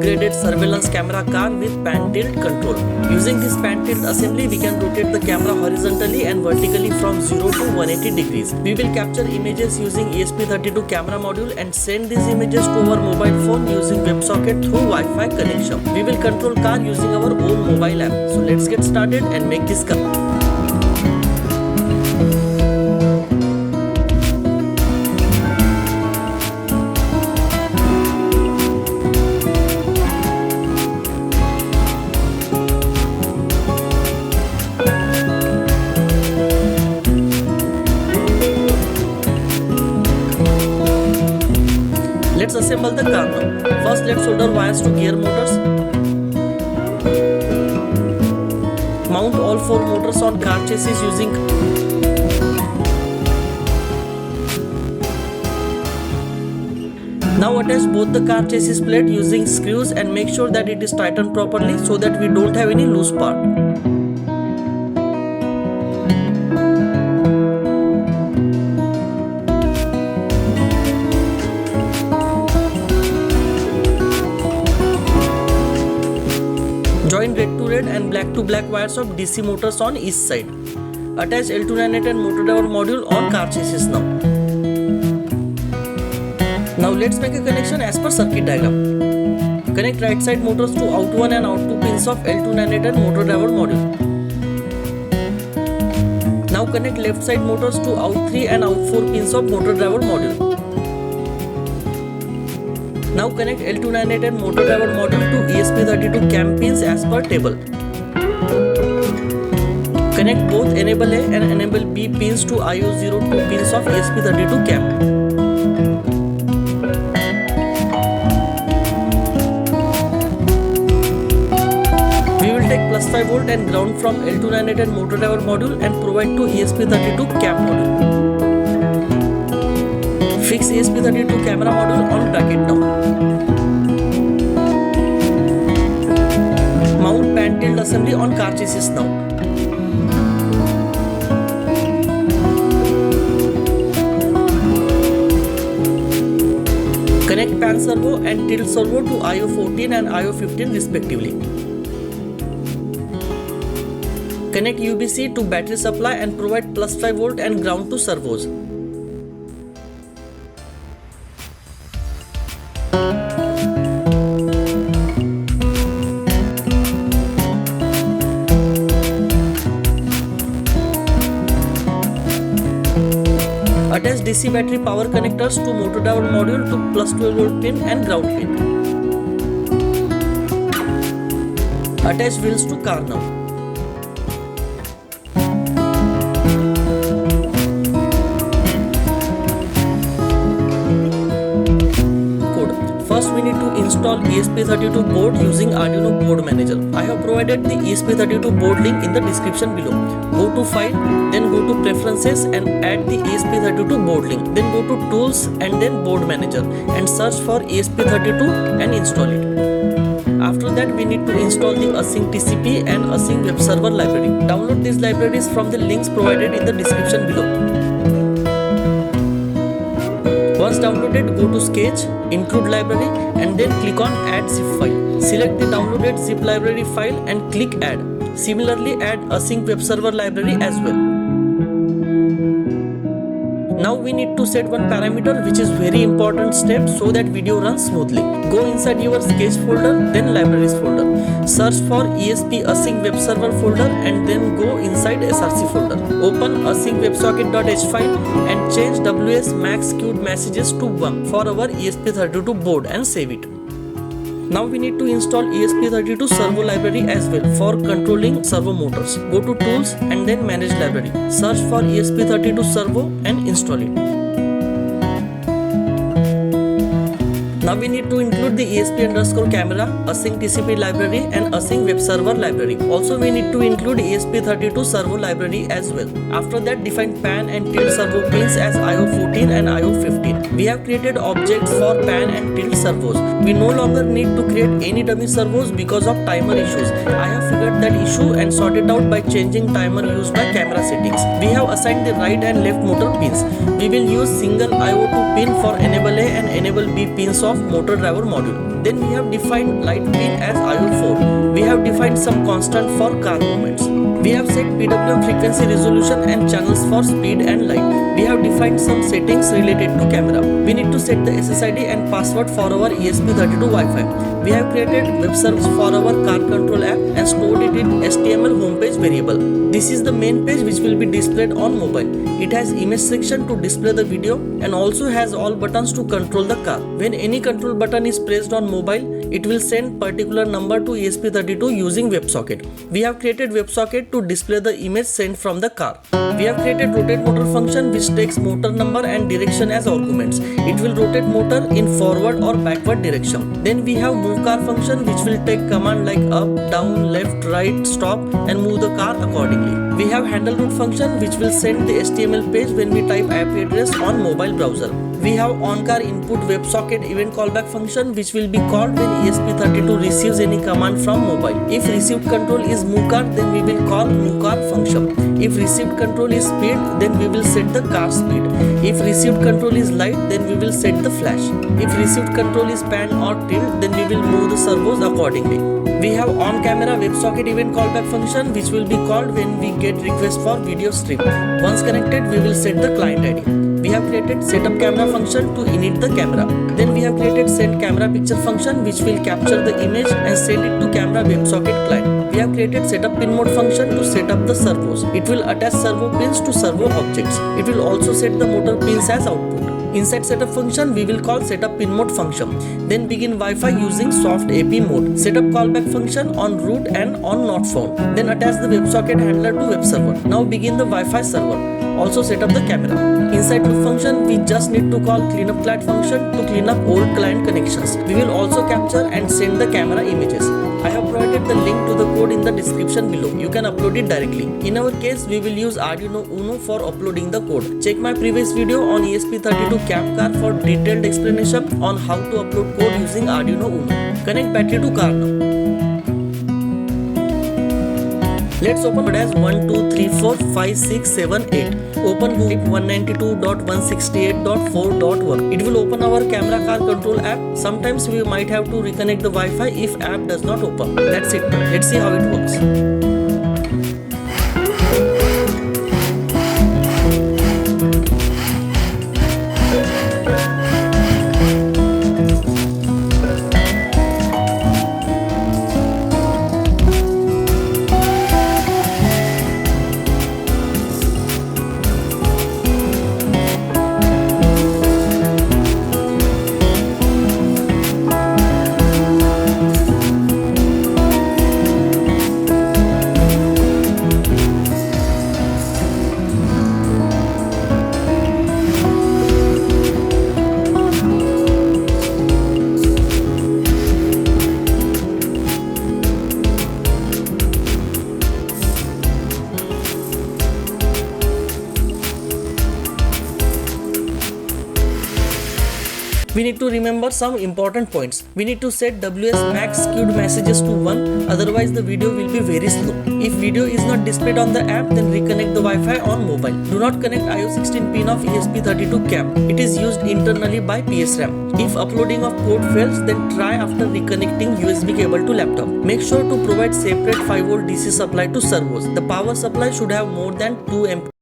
upgraded surveillance camera car with pan tilt control. Using this pan tilt assembly, we can rotate the camera horizontally and vertically from 0 to 180 degrees. We will capture images using ESP32 camera module and send these images to our mobile phone using WebSocket through Wi-Fi connection. We will control car using our own mobile app. So let's get started and make this car. Let's assemble the car now. First, let's solder wires to gear motors. Mount all 4 motors on car chassis using Now attach both the car chassis plate using screws and make sure that it is tightened properly so that we don't have any loose part. Join red to red and black to black wires of DC motors on each side. Attach L298 and motor driver module on car chassis now. Now let's make a connection as per circuit diagram. Connect right side motors to out 1 and out 2 pins of L298 and motor driver module. Now connect left side motors to out 3 and out 4 pins of motor driver module. Now connect L298 and motor driver module to ESP32 cam pins as per table. Connect both enable A and enable B pins to IO02 pins of ESP32 cam. We will take plus 5 volt and ground from L298 and motor driver module and provide to ESP32 cam module. Fix ESP32 camera module on bracket now. Mount pan tilt assembly on car chassis now. Connect pan servo and tilt servo to IO14 and IO15 respectively. Connect UBC to battery supply and provide plus 5 volt and ground to servos. Attach DC battery power connectors to motor driver module to plus 12 volt pin and ground pin. Attach wheels to car now. First, we need to install ESP32 board using Arduino Board Manager. I have provided the ESP32 board link in the description below. Go to File, then go to Preferences and add the ESP32 board link. Then go to Tools and then Board Manager and search for ESP32 and install it. After that, we need to install the Async TCP and Async Web Server library. Download these libraries from the links provided in the description below. Once downloaded, go to Sketch, Include Library and then click on Add Zip File. Select the downloaded zip library file and click Add. Similarly, add Async Web Server library as well. Now we need to set one parameter which is very important step so that video runs smoothly. Go inside your Sketch folder, then Libraries folder. Search for ESP Async Web Server folder and then go inside SRC folder. Open async websocket.h file and change WS max queued messages to 1 for our ESP32 board and save it. Now we need to install ESP32 servo library as well for controlling servo motors. Go to Tools and then Manage Library. Search for ESP32 servo and install it. Now we need to include the ESP_camera, Async TCP library and Async Web Server library. Also we need to include ESP32 servo library as well. After that, define pan and tilt servo pins as IO14 and IO15. We have created objects for pan and tilt servos. We no longer need to create any dummy servos because of timer issues. I have figured that issue and sorted out by changing timer used by camera settings. We have assigned the right and left motor pins. We will use single IO2 pin for enable A and enable B pins of of motor driver module. Then we have defined light pin as IO4. We have defined some constant for car movements. We have set PWM frequency resolution and channels for speed and light. We have defined some settings related to camera. We need to set the SSID and password for our ESP32 Wi-Fi. We have created web service for our car control app and stored it in HTML homepage variable. This is the main page which will be displayed on mobile. It has image section to display the video and also has all buttons to control the car. When any control button is pressed on mobile, it will send particular number to ESP32 using WebSocket. We have created WebSocket to display the image sent from the car. We have created rotate motor function which takes motor number and direction as arguments. It will rotate motor in forward or backward direction. Then we have move car function which will take command like up, down, left, right, stop and move the car accordingly. We have handle route function which will send the HTML page when we type IP address on mobile browser. We have on-car input WebSocket event callback function which will be called when ESP32 receives any command from mobile. If received control is move car, then we will call move car function. If received control is speed, then we will set the car speed. If received control is light, then we will set the flash. If received control is pan or tilt, then we will move the servos accordingly. We have on-camera WebSocket event callback function which will be called when we get request for video stream. Once connected, we will set the client ID. We have created setup camera function to init the camera. Then we have created send camera picture function which will capture the image and send it to camera WebSocket client. We have created setup pin mode function to set up the servos. It will attach servo pins to servo objects. It will also set the motor pins as output. Inside setup function, we will call setup pin mode function. Then begin Wi-Fi using soft AP mode. Setup callback function on root and on not found. Then attach the WebSocket handler to web server. Now begin the Wi-Fi server. Also set up the camera. Inside loop function, we just need to call cleanup client function to clean up old client connections. We will also capture and send the camera images. I have provided the link to the code in the description below. You can upload it directly. In our case, we will use Arduino Uno for uploading the code. Check my previous video on ESP32 cab car for detailed explanation on how to upload code using Arduino Uno. Connect battery to car now. Let's open it as 1, 2, 3, 4, 5, 6, 7, 8. Open Google 192.168.4.1. It will open our camera car control app. Sometimes we might have to reconnect the Wi-Fi if app does not open. That's it. Let's see how it works. We need to remember some important points. We need to set WS max queued messages to 1, otherwise the video will be very slow. If video is not displayed on the app, then reconnect the Wi-Fi on mobile. Do not connect IO16 pin of ESP32 cab. It is used internally by PSRAM. If uploading of code fails, then try after reconnecting USB cable to laptop. Make sure to provide separate 5V DC supply to servos. The power supply should have more than 2 amp.